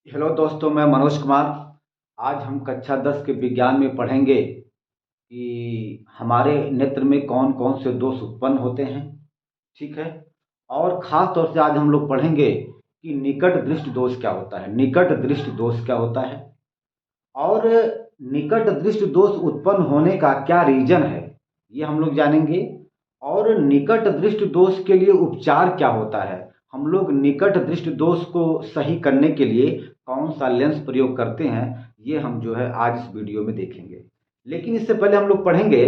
Hello दोस्तों, मैं मनोज कुमार। आज हम कक्षा 10 के विज्ञान में पढ़ेंगे कि हमारे नेत्र में कौन कौन से दोष उत्पन्न होते हैं। ठीक है। और ख़ास तौर से आज हम लोग पढ़ेंगे कि निकट दृष्टि दोष क्या होता है। निकट दृष्टि दोष क्या होता है और निकट दृष्टि दोष उत्पन्न होने का क्या रीजन है, ये हम लोग जानेंगे। और निकट दृष्टि दोष के लिए उपचार क्या होता है, हम लोग निकट दृष्टि दोष को सही करने के लिए कौन सा लेंस प्रयोग करते हैं, ये हम जो है आज इस वीडियो में देखेंगे। लेकिन इससे पहले हम लोग पढ़ेंगे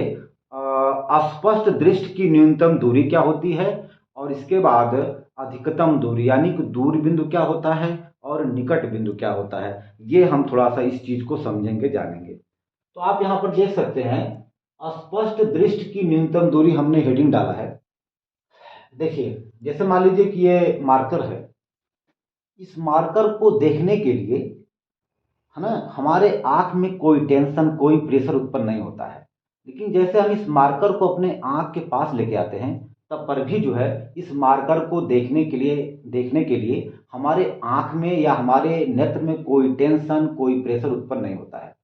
अस्पष्ट दृष्टि की न्यूनतम दूरी क्या होती है, और इसके बाद अधिकतम दूरी यानी कि दूर बिंदु क्या होता है और निकट बिंदु क्या होता है। ये हम थोड़ा सा इस चीज को समझेंगे, जानेंगे। तो आप यहाँ पर देख सकते हैं, स्पष्ट दृष्टि की न्यूनतम दूरी हमने हेडिंग डाला है। देखिए, जैसे मान लीजिए कि ये मार्कर है। इस मार्कर को देखने के लिए, है ना, हमारे आंख में कोई टेंशन कोई प्रेशर उत्पन्न नहीं होता है। लेकिन जैसे हम इस मार्कर को अपने आंख के पास लेके आते हैं, तब पर भी जो है इस मार्कर को देखने के लिए हमारे आंख में या हमारे नेत्र में कोई टेंशन कोई प्रेशर उत्पन्न नहीं होता है।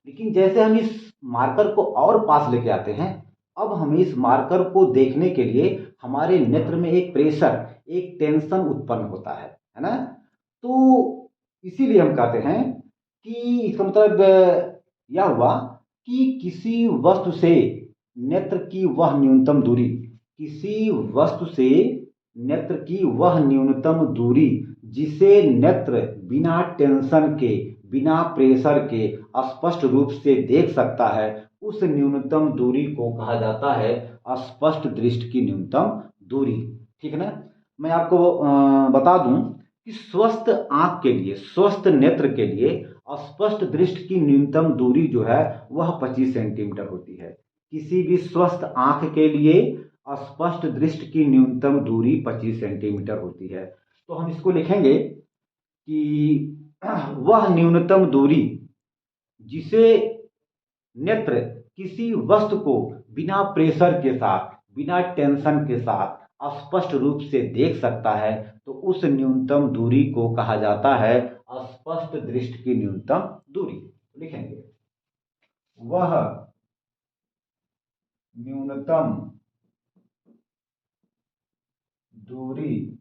लेकिन जैसे हम इस मार्कर को और पास लेके आते हैं, अब हमें इस मार्कर को देखने के लिए हमारे नेत्र में एक प्रेशर एक टेंशन उत्पन्न होता है ना। तो इसीलिए हम कहते हैं कि इसका मतलब यह हुआ कि किसी वस्तु से नेत्र की वह न्यूनतम दूरी, किसी वस्तु से नेत्र की वह न्यूनतम दूरी जिसे नेत्र बिना टेंशन के बिना प्रेशर के स्पष्ट रूप से देख सकता है, उस न्यूनतम दूरी को कहा जाता है स्पष्ट दृष्टि की न्यूनतम दूरी। ठीक है ना। मैं आपको बता दूं कि स्वस्थ आंख के लिए, स्वस्थ नेत्र के लिए स्पष्ट दृष्टि की न्यूनतम दूरी जो है वह 25 सेंटीमीटर होती है। किसी भी स्वस्थ आंख के लिए स्पष्ट दृष्टि की न्यूनतम दूरी 25 सेंटीमीटर होती है। तो हम इसको लिखेंगे कि वह न्यूनतम दूरी जिसे नेत्र किसी वस्तु को बिना प्रेशर के साथ बिना टेंशन के साथ स्पष्ट रूप से देख सकता है, तो उस न्यूनतम दूरी को कहा जाता है स्पष्ट दृष्टि की न्यूनतम दूरी। लिखेंगे वह न्यूनतम दूरी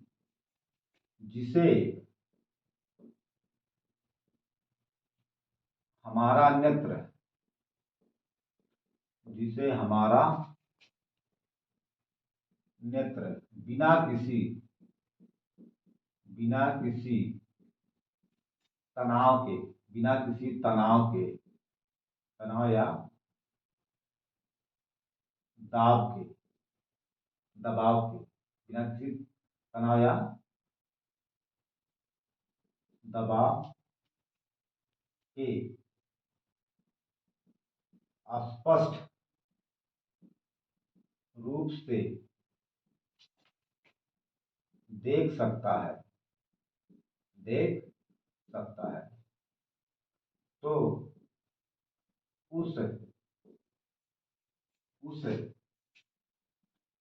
जिसे हमारा नेत्र, जिसे हमारा नेत्र बिना किसी तनाव के, बिना किसी तनाव के, तनाव या दाब के, दबाव के, बिना किसी तनाव या दबाव के स्पष्ट रूप से देख सकता है, देख सकता है, तो उस उस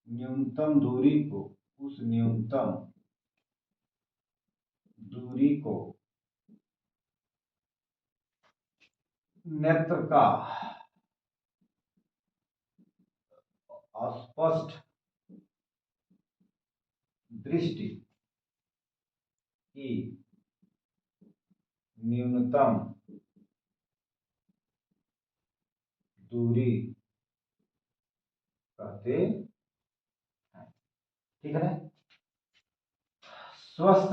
न्यूनतम दूरी को, उस न्यूनतम दूरी को नेत्र का स्पष्ट दृष्टि की न्यूनतम दूरी कहते हैं। ठीक है ना। स्वस्थ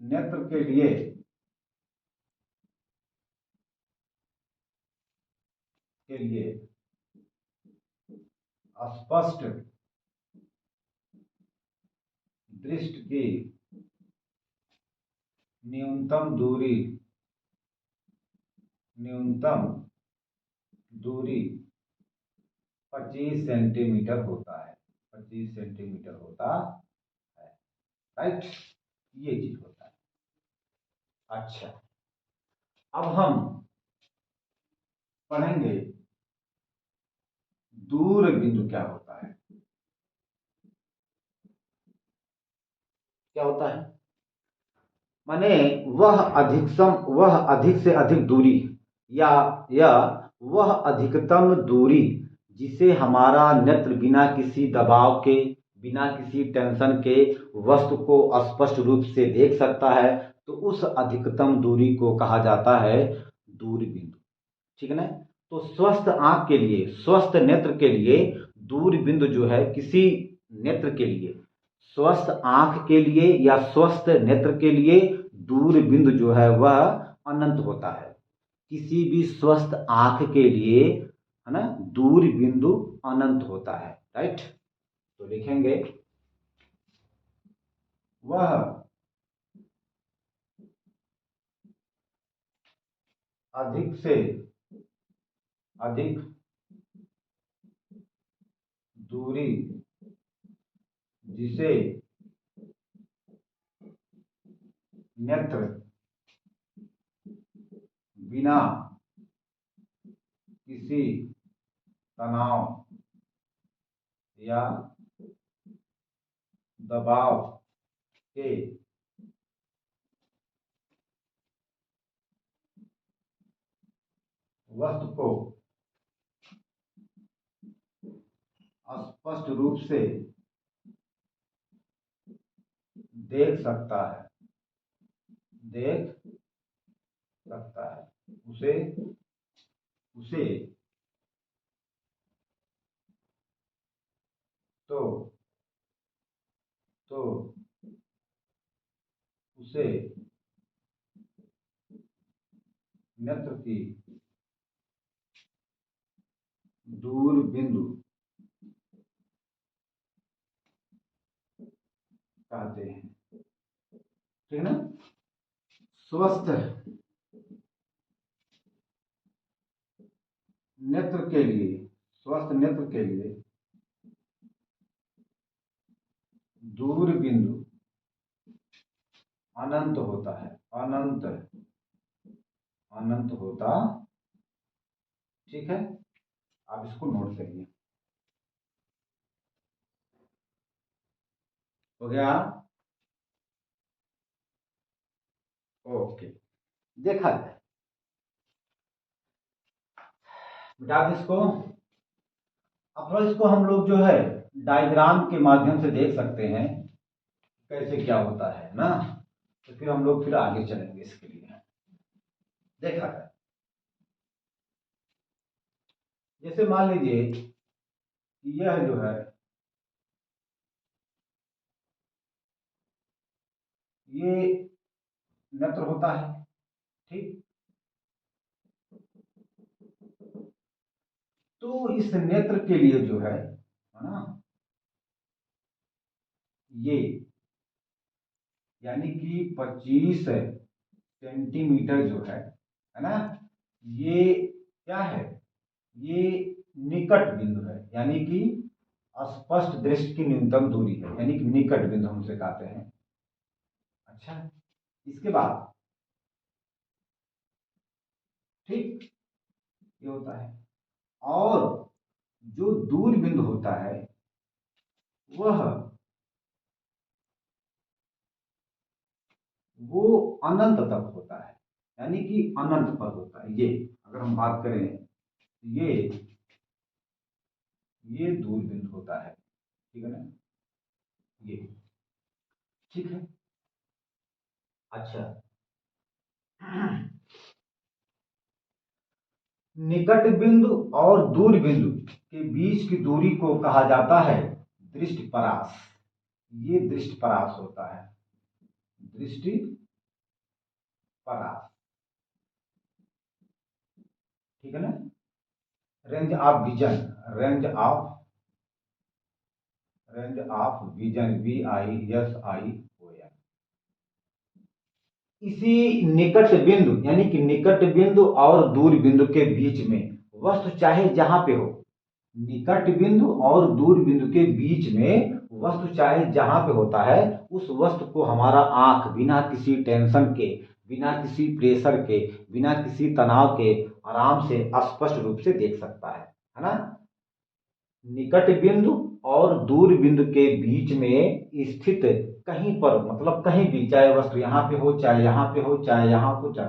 नेत्र के लिए स्पष्ट दृष्टि की न्यूनतम दूरी 25 सेंटीमीटर होता है, 25 सेंटीमीटर होता है। राइट, ये चीज होता है। अच्छा, अब हम पढ़ेंगे दूर बिंदु क्या होता है। क्या होता है, माने वह अधिक से अधिक दूरी या वह अधिकतम दूरी जिसे हमारा नेत्र बिना किसी दबाव के, बिना किसी टेंशन के वस्तु को स्पष्ट रूप से देख सकता है, तो उस अधिकतम दूरी को कहा जाता है दूरबिंदु। ठीक है ना। तो स्वस्थ आंख के लिए, स्वस्थ नेत्र के लिए दूरबिंदु जो है, किसी नेत्र के लिए, स्वस्थ आंख के लिए या स्वस्थ नेत्र के लिए दूरबिंदु जो है वह अनंत होता है। किसी भी स्वस्थ आंख के लिए, है ना, दूरबिंदु अनंत होता है। राइट। तो लिखेंगे वह अधिक से अधिक दूरी जिसे नेत्र बिना किसी तनाव या दबाव के वस्तु को स्पष्ट रूप से देख सकता है, उसे उसे तो तो उसे नेत्र की दूरबिंदु कहते हैं। ठीक है ना। स्वस्थ नेत्र के लिए, स्वस्थ नेत्र के लिए दूरबिंदु अनंत होता है, अनंत होता। ठीक है। आप इसको नोट करिए। हो गया। ओके। देखा जाए, मिटा दे इसको। अब थोड़ा इसको हम लोग जो है डायग्राम के माध्यम से देख सकते हैं कैसे क्या होता है ना। तो फिर हम लोग फिर आगे चलेंगे इसके लिए। देखा जाए, जैसे मान लीजिए कि यह जो है ये नेत्र होता है। ठीक। तो इस नेत्र के लिए जो है ना, ये यानी कि 25 सेंटीमीटर जो है ना, ये क्या है, ये निकट बिंदु है, यानी कि स्पष्ट दृष्टि की न्यूनतम दूरी है, यानी कि निकट बिंदु हम उसे कहते हैं। अच्छा, इसके बाद ठीक ये होता है। और जो दूर बिंदु होता है वह वो अनंत तक होता है, यानी कि अनंत पर होता है। ये अगर हम बात करें, ये ये दूर बिंदु होता है। ठीक है ना। ये ठीक है। अच्छा, निकट बिंदु और दूर बिंदु के बीच की दूरी को कहा जाता है दृष्टि परास। ये दृष्टि परास होता है, दृष्टि परास। ठीक है ना। Range of vision, range of vision, VISION। इसी निकट बिंदु यानी कि निकट बिंदु और दूर बिंदु के बीच में वस्तु चाहे जहां पे हो, निकट बिंदु और दूर बिंदु के बीच में वस्तु चाहे जहां पे होता है, उस वस्तु को हमारा आंख बिना किसी टेंशन के, बिना किसी प्रेशर के, बिना किसी तनाव के आराम से स्पष्ट रूप से देख सकता है ना। निकट बिंदु और दूर बिंदु के बीच में स्थित कहीं पर, मतलब कहीं भी, चाहे वस्तु यहाँ पे हो, चाहे यहाँ पे हो, चाहे यहाँ हो, चाहे,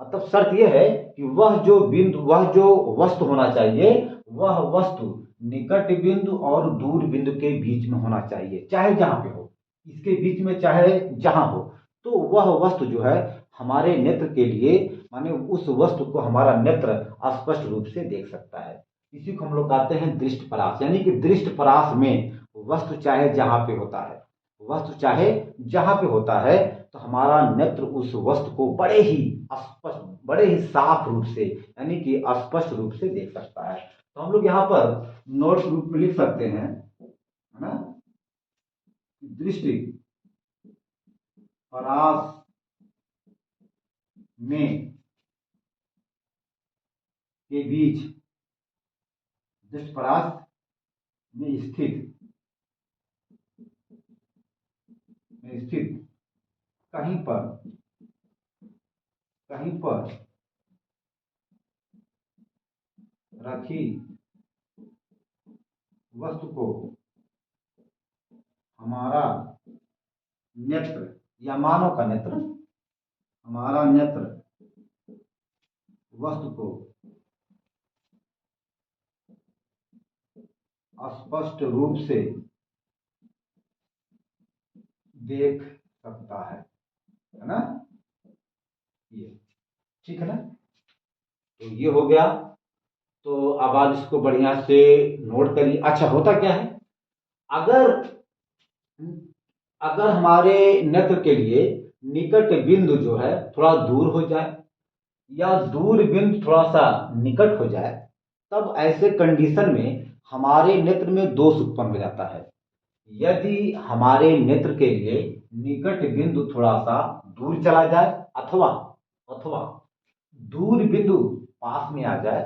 मतलब शर्त यह है कि वह जो बिंदु, वह जो वस्तु होना चाहिए, वह वस्तु निकट बिंदु और दूर बिंदु के बीच में होना चाहिए, चाहे जहां पे हो, इसके बीच में चाहे जहां हो। तो वह वस्तु जो है हमारे नेत्र के लिए, माने उस वस्तु को हमारा नेत्र स्पष्ट रूप से देख सकता है। इसी को हम लोग कहते हैं दृष्ट परास, यानी कि दृष्ट परास में वस्तु चाहे जहां पे होता है, वस्तु चाहे जहां पे होता है, तो हमारा नेत्र उस वस्तु को बड़े ही स्पष्ट, बड़े ही साफ रूप से, यानी कि स्पष्ट रूप से देख सकता है। तो हम लोग यहाँ पर नोट रूप में लिख सकते हैं, है ना, दृष्टि परास में के बीच, दृष्टि परास में स्थित कहीं पर, कहीं पर रखी वस्तु को हमारा नेत्र, या मानव का नेत्र, हमारा नेत्र वस्तु को स्पष्ट रूप से देख सकता है ना, ये ठीक है ना। तो ये हो गया। तो अब आप इसको बढ़िया से नोट करिए। अच्छा, होता क्या है, अगर अगर हमारे नेत्र के लिए निकट बिंदु जो है थोड़ा दूर हो जाए, या दूर बिंदु थोड़ा सा निकट हो जाए, तब ऐसे कंडीशन में हमारे नेत्र में दोष उत्पन्न हो जाता है। यदि हमारे नेत्र के लिए निकट बिंदु थोड़ा सा दूर चला जाए, अथवा अथवा दूर बिंदु पास में आ जाए,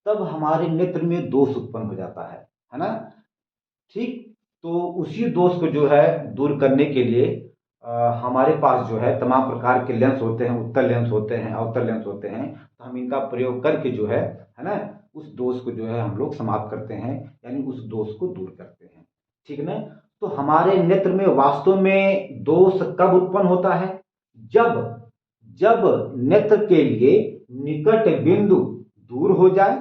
तब हमारे नेत्र में दोष उत्पन्न हो जाता है ना। ठीक। तो उसी दोष को जो है दूर करने के लिए हमारे पास जो है तमाम प्रकार के लेंस होते हैं, उत्तल लेंस होते हैं, अवतल लेंस होते हैं। तो हम इनका प्रयोग करके जो है ना, उस दोष को जो है हम लोग समाप्त करते हैं, यानी उस दोष को दूर करते हैं। ठीक है ना। तो हमारे नेत्र में वास्तव में दोष कब उत्पन्न होता है, जब जब नेत्र के लिए निकट बिंदु दूर हो जाए,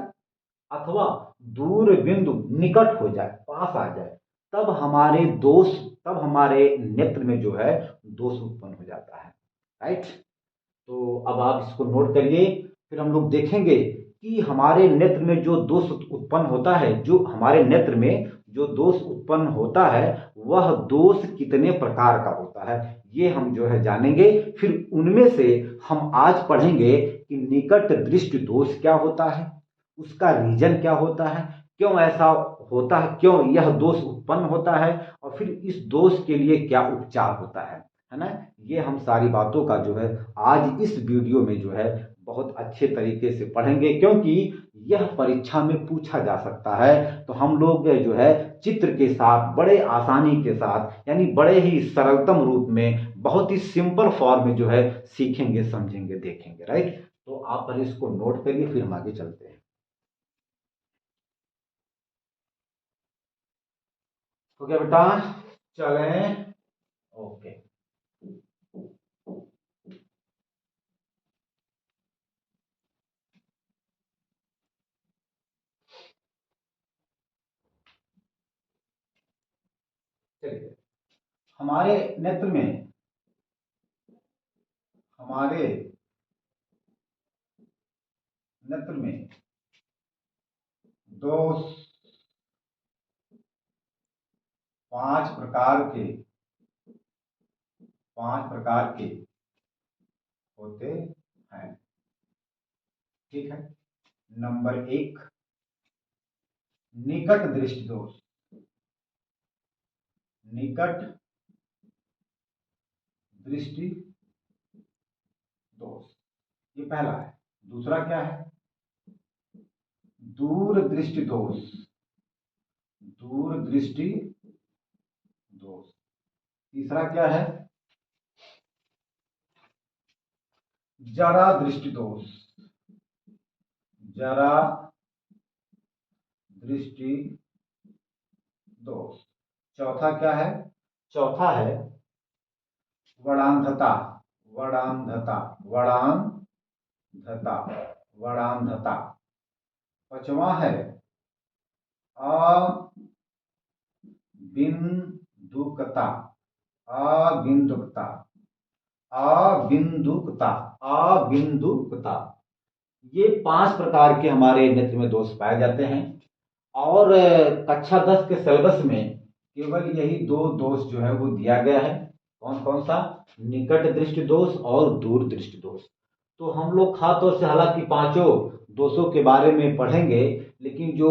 अथवा दूर बिंदु निकट हो जाए, पास आ जाए, तब हमारे दोष, तब हमारे नेत्र में जो है दोष उत्पन्न हो जाता है। राइट। तो अब आप इसको नोट करिए। फिर हम लोग देखेंगे कि हमारे नेत्र में जो दोष उत्पन्न होता है, जो हमारे नेत्र में जो दोष उत्पन्न होता है, वह दोष कितने प्रकार का होता है, ये हम जो है जानेंगे। फिर उनमें से हम आज पढ़ेंगे कि निकट दृष्टि दोष क्या होता है, उसका रीजन क्या होता है, क्यों ऐसा होता है, क्यों यह दोष उत्पन्न होता है, और फिर इस दोष के लिए क्या उपचार होता है ना। ये हम सारी बातों का जो है आज इस वीडियो में जो है बहुत अच्छे तरीके से पढ़ेंगे, क्योंकि यह परीक्षा में पूछा जा सकता है। तो हम लोग जो है चित्र के साथ, बड़े आसानी के साथ, यानी बड़े ही सरलतम रूप में, बहुत ही सिंपल फॉर्म में जो है सीखेंगे, समझेंगे, देखेंगे। राइट। तो आप पहले इसको नोट करिए, फिर हम आगे चलते हैं। तो क्या बेटा, चलें। ओके। चलिए, हमारे नेत्र में, हमारे नेत्र में दोष 5 प्रकार के होते हैं। ठीक है। नंबर 1, निकट दृष्टि दोष। निकट दृष्टि दोष, ये पहला है। दूसरा क्या है, दूर दृष्टि दोष। दूर दृष्टि दोष। तीसरा क्या है, जरा दृष्टि दोष। जरा दृष्टि दोष। चौथा क्या है? चौथा है वर्णांधता। वर्णांधता। वर्णांधता। वर्णांधता। पांचवा है अबिंदुकता। अबिंदुकता। अबिंदुकता। अबिंदुकता। ये 5 प्रकार के हमारे नेत्र में दोष पाए जाते हैं। और कक्षा 10 के सिलेबस में केवल यही 2 दोष जो है वो दिया गया है। कौन कौन सा? निकट दृष्टि दोष और दूर दृष्टि दोष। तो हम लोग खास तौर से हालांकि पांचों दोषों के बारे में पढ़ेंगे, लेकिन जो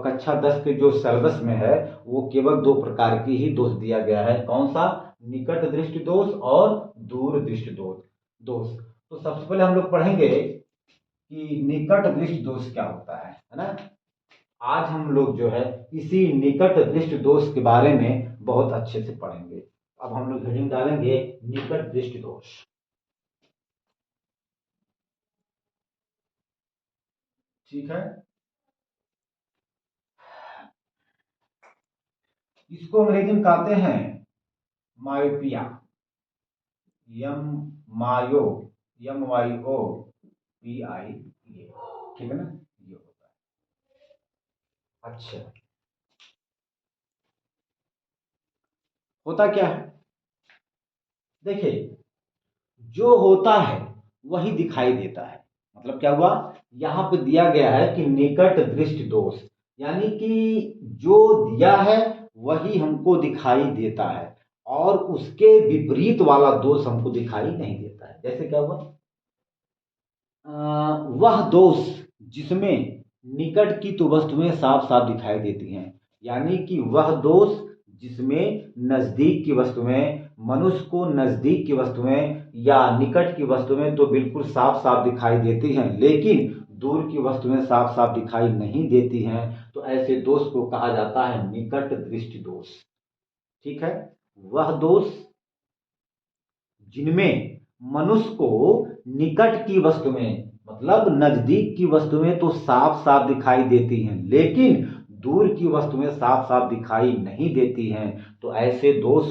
कक्षा 10 के जो सिलेबस में है वो केवल 2 प्रकार की ही दोष दिया गया है। कौन सा? निकट दृष्टि दोष और दूर दृष्टि दोष। तो सबसे पहले हम लोग पढ़ेंगे कि निकट दृष्टि दोष क्या होता है ना। आज हम लोग जो है इसी निकट दृष्टि दोष के बारे में बहुत अच्छे से पढ़ेंगे। अब हम लोग हेडिंग डालेंगे निकट दृष्टि दोष। ठीक है। इसको अंग्रेजी में कहते हैं myopia. M myo, M Y O P I A. ठीक है ना, ये होता है। अच्छा, होता क्या है? देखिए, जो होता है वही दिखाई देता है। मतलब क्या हुआ? यहां पे दिया गया है कि निकट दृष्टि दोष, यानी कि जो दिया है वही हमको दिखाई देता है और उसके विपरीत वाला दोष हमको दिखाई नहीं देता है। जैसे क्या हुआ? वह दोष जिसमें निकट की तो वस्तुएं साफ साफ दिखाई देती हैं, यानी कि वह दोष जिसमें नजदीक की वस्तुएं, मनुष्य को नजदीक की वस्तुएं या निकट की वस्तुएं तो बिल्कुल साफ साफ दिखाई देती हैं, लेकिन दूर की वस्तुएं साफ साफ दिखाई नहीं देती हैं, तो ऐसे दोष को कहा जाता है निकट दृष्टि दोष। ठीक है। वह दोष जिनमें मनुष्य को निकट की वस्तुएं, मतलब नजदीक की वस्तुएं तो साफ साफ दिखाई देती हैं, लेकिन दूर की वस्तुएं साफ साफ दिखाई नहीं देती हैं, तो ऐसे दोष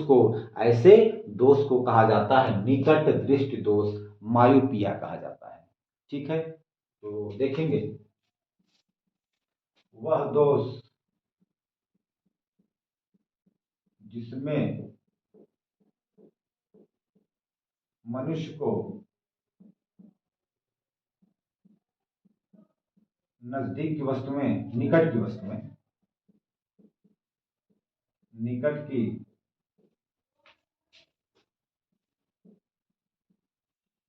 को कहा जाता है निकट दृष्टि दोष, मायोपिया कहा जाता है। ठीक है, तो देखेंगे वह दोष जिसमें मनुष्य को नजदीक की वस्तुएं, निकट की वस्तुएं, निकट की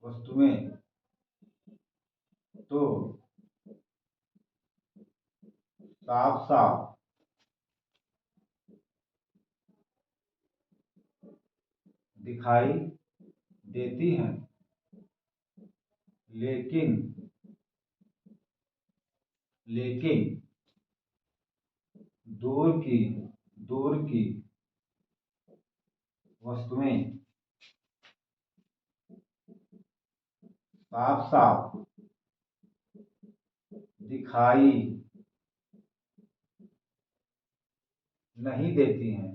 वस्तुएं तो साफ साफ दिखाई देती हैं, लेकिन लेकिन दूर की वस्तुएं साफ साफ दिखाई नहीं देती हैं,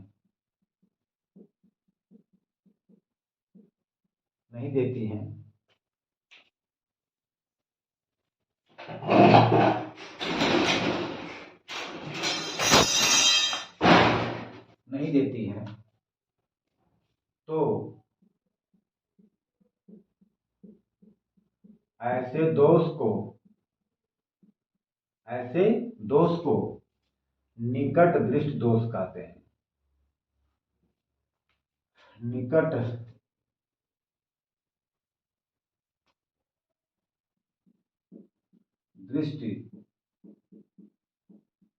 नहीं देती हैं। नहीं देती हैं, तो ऐसे दोष को ऐसे दोष को निकट दृष्टि दोष कहते हैं। निकट दृष्टि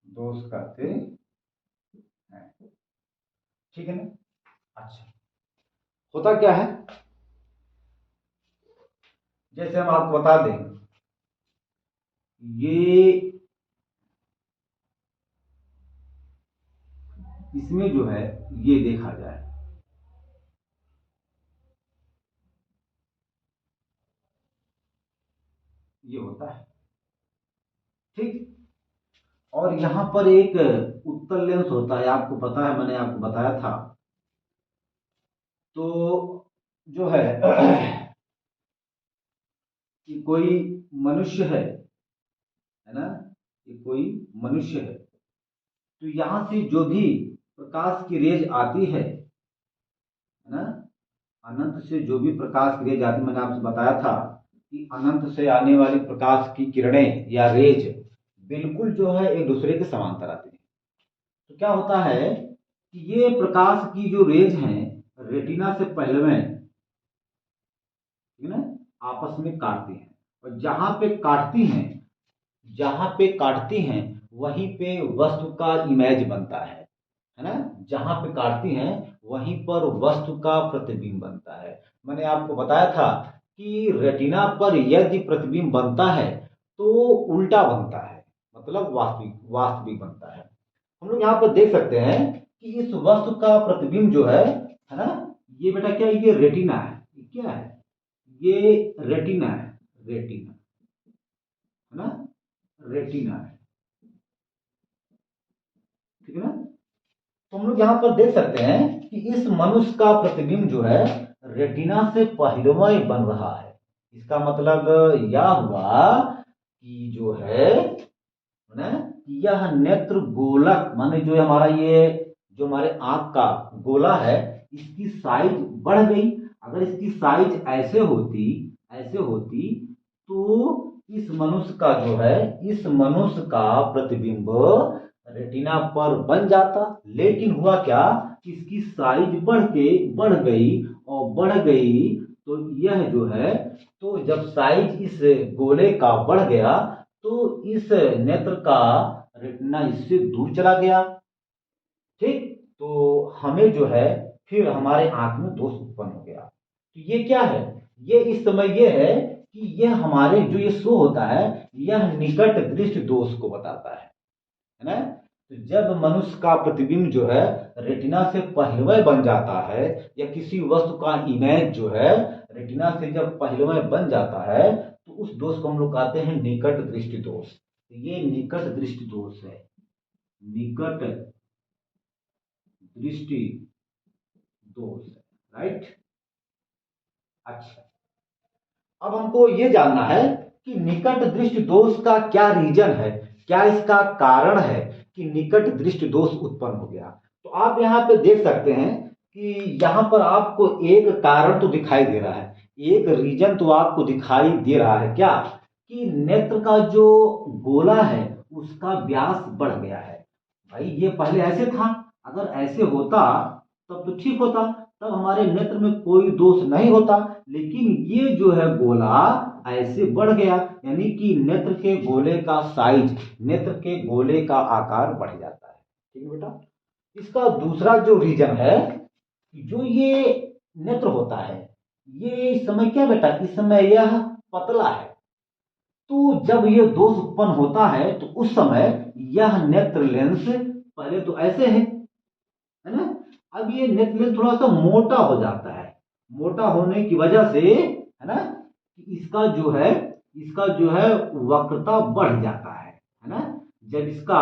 दोष कहते हैं। ठीक है ना। अच्छा, होता क्या है, जैसे हम आपको बता दें, ये इसमें जो है ये देखा जाए, ये होता है। ठीक। और यहाँ पर एक उत्तल लेंस होता है, आपको पता है, मैंने आपको बताया था। तो जो है कि कोई मनुष्य है ना, कि कोई मनुष्य है, तो यहाँ से जो भी प्रकाश की रेज आती है ना, अनंत से जो भी प्रकाश की रेज आती, मैंने आपसे बताया था कि अनंत से आने वाली प्रकाश की किरणें या रेज बिल्कुल जो है एक दूसरे के समांतर आती है। तो क्या होता है कि ये प्रकाश की जो रेज हैं रेटिना से पहले में, ठीक है ना, आपस में काटती हैं, और जहां पे काटती हैं वहीं पे वस्तु का इमेज बनता है ना। जहां पे काटती हैं वहीं पर वस्तु का प्रतिबिंब बनता है। मैंने आपको बताया था कि रेटिना पर यदि प्रतिबिंब बनता है तो उल्टा बनता है, मतलब वास्तविक वास्तविक बनता है। हम लोग यहाँ पर देख सकते हैं कि इस वस्तु का प्रतिबिंब जो है ना, ये बेटा क्या है, ये रेटिना है। ये क्या है, ये रेटिना है, रेटिना है ना, रेटिना है, ठीक है ना। तो हम लोग यहाँ पर देख सकते हैं कि इस मनुष्य का प्रतिबिंब जो है रेटिना से पहिलमय बन रहा है। इसका मतलब यह हुआ कि जो है ना, यह नेत्र गोलक माने जो हमारा ये जो हमारे आंख का गोला है, इसकी साइज बढ़ गई। अगर इसकी साइज ऐसे होती तो इस मनुष्य का जो है, इस मनुष्य का प्रतिबिंब रेटिना पर बन जाता। लेकिन हुआ क्या, इसकी साइज बढ़ गई, और बढ़ गई तो यह जो है, तो जब साइज इस गोले का बढ़ गया तो इस नेत्र का रेटिना इससे दूर चला गया। ठीक, तो हमें जो है फिर हमारे आंख में दोष उत्पन्न हो गया। तो ये क्या है, ये इस समय ये है कि यह हमारे जो ये शो होता है, यह निकट दृष्टि दोष को बताता है ना। तो जब मनुष्य का प्रतिबिंब जो है रेटिना से पहिलमय बन जाता है, या किसी वस्तु का इमेज जो है रेटिना से जब पहिलमय बन जाता है, तो उस दोष को हम लोग कहते हैं निकट दृष्टि दोष। तो ये निकट दृष्टि दोष है, निकट दृष्टि दोष है, राइट। अच्छा, अब हमको ये जानना है कि निकट दृष्टि दोष का क्या रीजन है, क्या इसका कारण है कि निकट दृष्टि दोष उत्पन्न हो गया। तो आप यहाँ पे देख सकते हैं कि यहाँ पर आपको एक कारण तो दिखाई दे रहा है, एक रीजन तो आपको दिखाई दे रहा है, क्या कि नेत्र का जो गोला है उसका व्यास बढ़ गया है। भाई ये पहले ऐसे था, अगर ऐसे होता तब तो ठीक होता, तब हमारे नेत्र में कोई दोष नहीं होता। लेकिन ये जो है गोला ऐसे बढ़ गया, यानी कि नेत्र के गोले का साइज, नेत्र के गोले का आकार बढ़ जाता है। ठीक है बेटा। इसका दूसरा जो रीजन है, जो ये नेत्र होता है, ये इस समय क्या बेटा, इस समय यह पतला है। तो जब ये दोष उत्पन्न होता है तो उस समय यह नेत्र लेंस पहले तो ऐसे है ना, अब ये नेत्र लेंस थोड़ा सा मोटा हो जाता है। मोटा होने की वजह से है ना, इसका जो है वक्रता बढ़ जाता है ना। जब इसका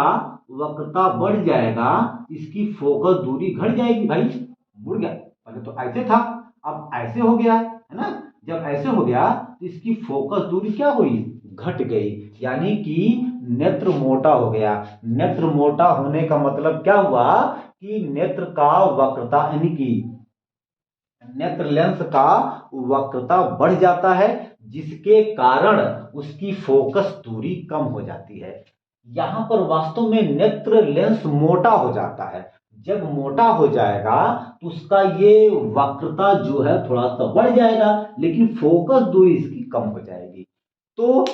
वक्रता बढ़ जाएगा, इसकी फोकस दूरी घट जाएगी। भाई मुड़ गया, पहले तो ऐसे था, अब ऐसे हो गया है ना। जब ऐसे हो गया तो इसकी फोकस दूरी क्या हुई, घट गई, यानी कि नेत्र मोटा हो गया। नेत्र मोटा होने का मतलब क्या हुआ कि नेत्र का वक्रता, यानी कि नेत्र लेंस का वक्रता बढ़ जाता है, जिसके कारण उसकी फोकस दूरी कम हो जाती है। यहां पर वास्तव में नेत्र लेंस मोटा हो जाता है। जब मोटा हो जाएगा तो उसका ये वक्रता जो है थोड़ा सा बढ़ जाएगा, लेकिन फोकस दूरी इसकी कम हो जाएगी। तो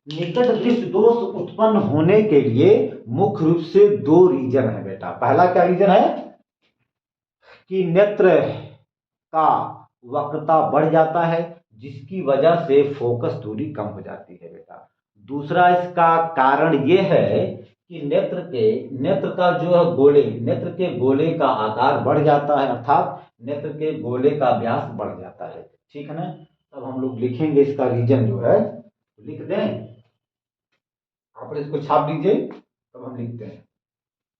निकट दृष्टि दोष उत्पन्न होने के लिए मुख्य रूप से दो रीजन है बेटा। पहला क्या रीजन है कि नेत्र का वक्रता बढ़ जाता है, जिसकी वजह से फोकस दूरी कम हो जाती है बेटा। दूसरा इसका कारण यह है कि नेत्र का जो है नेत्र के गोले का आकार बढ़ जाता है, अर्थात नेत्र के गोले का व्यास बढ़ जाता है। ठीक है ना। तब हम लोग लिखेंगे इसका रीजन जो है, लिख दें, आप इसको छाप लीजिए, तब हम लिखते हैं।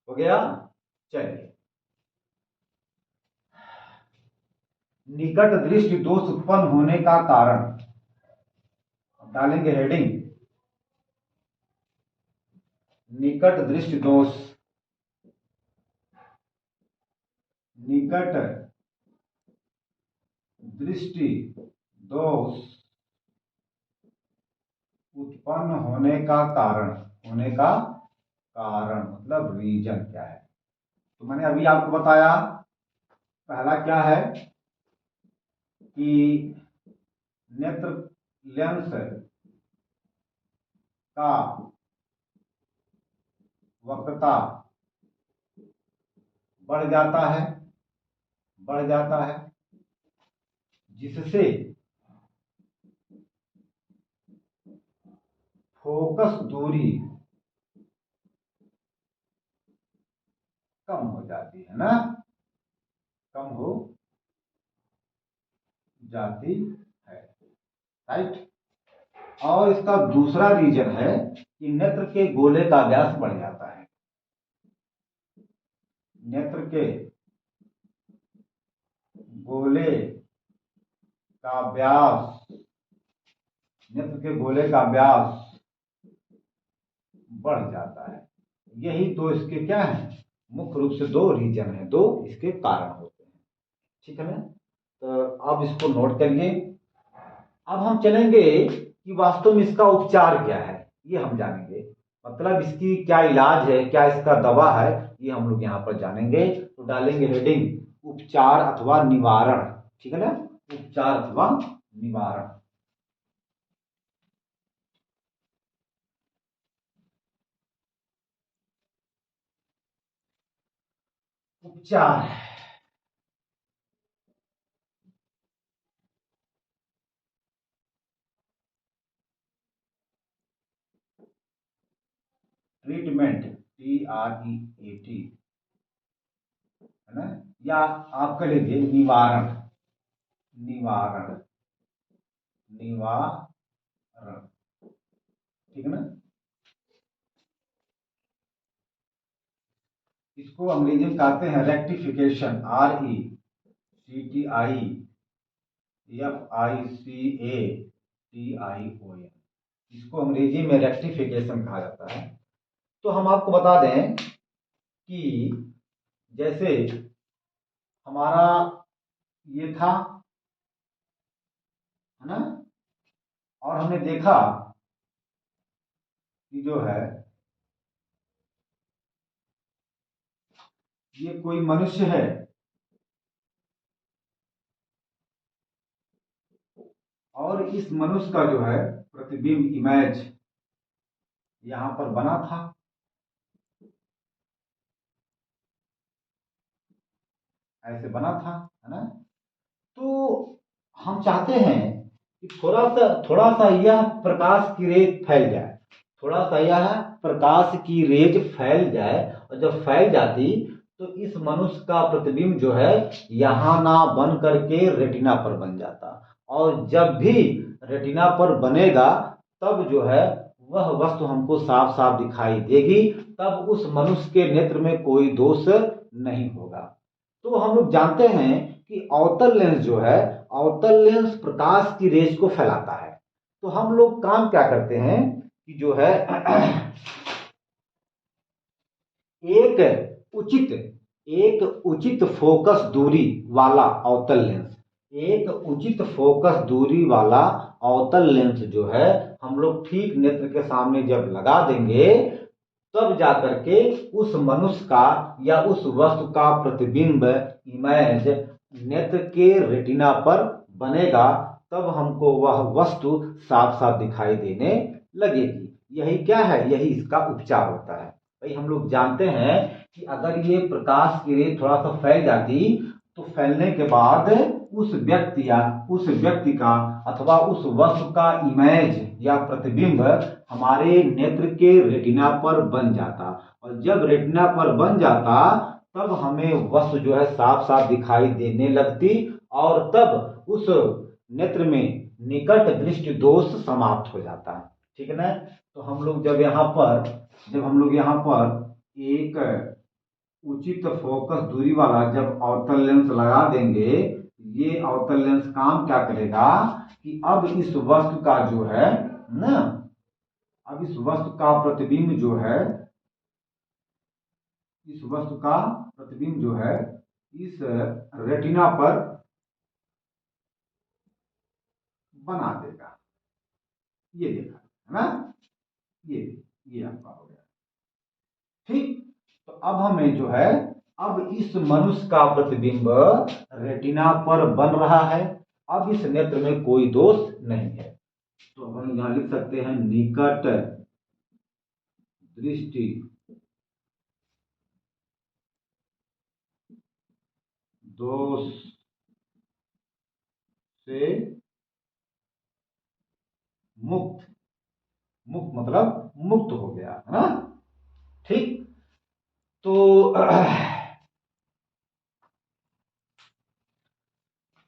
हो गया। चलिए, निकट दृष्टि दोष उत्पन्न होने का कारण डालेंगे हेडिंग, निकट दृष्टि दोष, निकट दृष्टि दोष उत्पन्न होने का कारण, होने का कारण मतलब रीजन क्या है। तो मैंने अभी आपको बताया, पहला क्या है कि नेत्र लेंस का वक्रता बढ़ जाता है, बढ़ जाता है, जिससे फोकस दूरी कम हो जाती है ना, कम हो जाती है, राइट। और इसका दूसरा रीजन है कि नेत्र के गोले का व्यास बढ़ जाता है, नेत्र के गोले का व्यास, नेत्र के गोले का व्यास बढ़ जाता है। यही दो इसके क्या है, मुख्य रूप से दो रीजन है, दो इसके कारण होते हैं, ठीक है ना। तो अब इसको नोट करिए। अब हम चलेंगे कि वास्तव में इसका उपचार क्या है, ये हम जानेंगे, मतलब इसकी क्या इलाज है, क्या इसका दवा है, ये हम लोग यहाँ पर जानेंगे। तो डालेंगे हेडिंग उपचार अथवा निवारण, ठीक है ना, उपचार अथवा निवारण। उपचार, ट्रीटमेंट, TREAT, है ना, या आप कह लीजिए निवारण, निवारण, निवारण, ठीक है ना। इसको अंग्रेजी में कहते हैं रेक्टिफिकेशन, RECTIFICATION, इसको अंग्रेजी में रेक्टिफिकेशन कहा जाता है। तो हम आपको बता दें कि जैसे हमारा ये था, है ना, और हमने देखा कि जो है ये कोई मनुष्य है, और इस मनुष्य का जो है प्रतिबिंब, इमेज यहां पर बना था, ऐसे बना था, है ना। तो हम चाहते हैं कि थोड़ा सा यह प्रकाश की रेज फैल जाए, थोड़ा सा यह प्रकाश की रेज फैल जाए, और जब फैल जाती तो इस मनुष्य का प्रतिबिंब जो है यहां ना बन करके रेटिना पर बन जाता, और जब भी रेटिना पर बनेगा तब जो है वह वस्तु हमको साफ साफ दिखाई देगी, तब उस मनुष्य के नेत्र में कोई दोष नहीं होगा। तो हम लोग जानते हैं कि अवतल लेंस जो है, अवतल लेंस प्रकाश की रेज को फैलाता है। तो हम लोग काम क्या करते हैं कि जो है एक उचित फोकस दूरी वाला अवतल लेंस, एक उचित फोकस दूरी वाला अवतल लेंस जो है हम लोग ठीक नेत्र के सामने जब लगा देंगे, तब जाकर के उस मनुष्य का या उस वस्तु का प्रतिबिंब, इमेज नेत्र के रेटिना पर बनेगा, तब हमको वह वस्तु साफ साफ दिखाई देने लगेगी। यही क्या है, यही इसका उपचार होता है। भाई हम लोग जानते हैं कि अगर ये प्रकाश की रेज थोड़ा सा फैल जाती, तो फैलने के बाद उस व्यक्ति का अथवा उस वस्तु का इमेज या प्रतिबिंब हमारे नेत्र के रेटिना पर बन जाता, और जब रेटिना पर बन जाता तब हमें वस्तु जो है साफ साफ दिखाई देने लगती, और तब उस नेत्र में निकट दृष्टि दोष समाप्त हो जाता है, ठीक है ना। तो हम लोग जब हम लोग यहाँ पर एक उचित फोकस दूरी वाला जब अवतल लेंस लगा देंगे, ये अवतल लेंस काम क्या करेगा कि अब इस वस्तु का जो है ना, अब इस वस्तु का प्रतिबिंब जो है, इस वस्तु का प्रतिबिंब जो है इस रेटिना पर बना देगा। ये देखा है ना, ये आपका हो गया। ठीक, तो अब हमें जो है, अब इस मनुष्य का प्रतिबिंब रेटिना पर बन रहा है, अब इस नेत्र में कोई दोष नहीं है। तो हम यहां लिख सकते हैं निकट दृष्टि दोष से मुक्त, मुक्त मतलब मुक्त हो गया है ना। ठीक, तो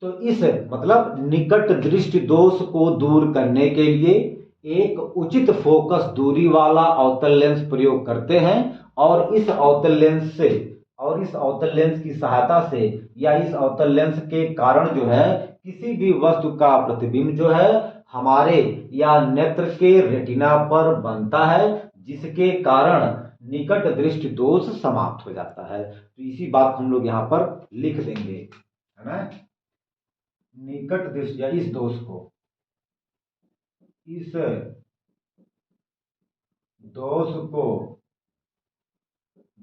तो इस मतलब निकट दृष्टि दोष को दूर करने के लिए एक उचित फोकस दूरी वाला अवतल लेंस प्रयोग करते हैं, और इस अवतल लेंस से, और इस अवतल लेंस की सहायता से या इस अवतल लेंस के कारण जो है किसी भी वस्तु का प्रतिबिंब जो है हमारे या नेत्र के रेटिना पर बनता है, जिसके कारण निकट दृष्टि दोष समाप्त हो जाता है। तो इसी बात हम लोग यहाँ पर लिख देंगे, है ना। निकट दृष्टि या इस दोष को, इस दोष को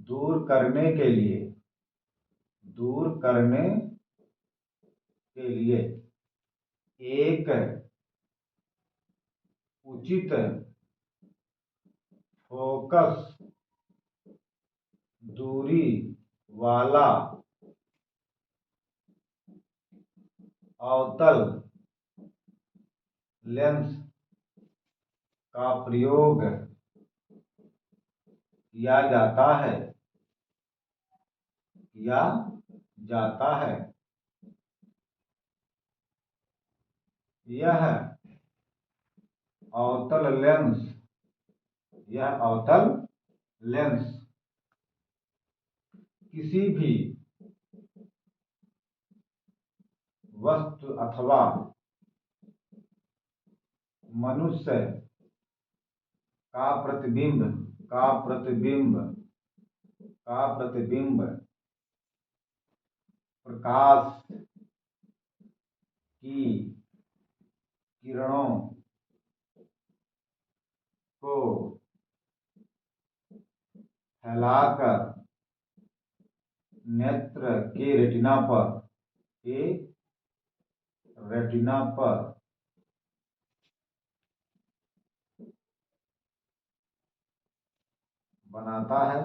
दूर करने के लिए, दूर करने के लिए एक उचित फोकस दूरी वाला अवतल लेंस का प्रयोग किया जाता है, किया जाता है। यह अवतल लेंस, यह अवतल लेंस किसी भी वस्तु अथवा मनुष्य का प्रतिबिंब, का प्रतिबिंब, का प्रतिबिंब प्रकाश की किरणों को फैलाकर नेत्र के रेटिना पर, के रेटिना पर बनाता है,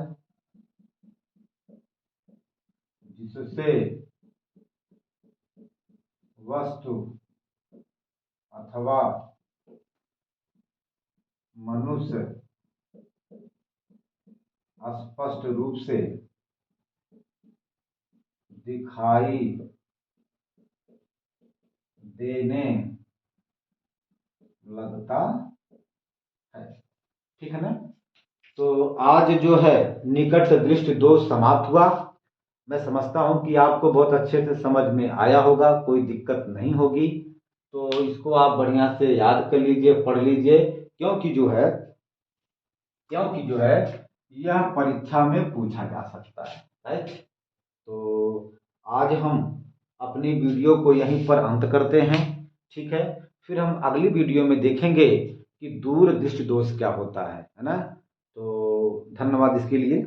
जिससे वस्तु अथवा मनुष्य स्पष्ट रूप से दिखाई देने लगता है। ठीक है ना। तो आज जो है निकट दृष्टि दोष समाप्त हुआ। मैं समझता हूं कि आपको बहुत अच्छे से समझ में आया होगा, कोई दिक्कत नहीं होगी। तो इसको आप बढ़िया से याद कर लीजिए, पढ़ लीजिए, क्योंकि जो है यह परीक्षा में पूछा जा सकता है। तो आज हम अपनी वीडियो को यहीं पर अंत करते हैं। ठीक है, फिर हम अगली वीडियो में देखेंगे कि दूर दृष्टि दोष क्या होता है ना। तो धन्यवाद इसके लिए।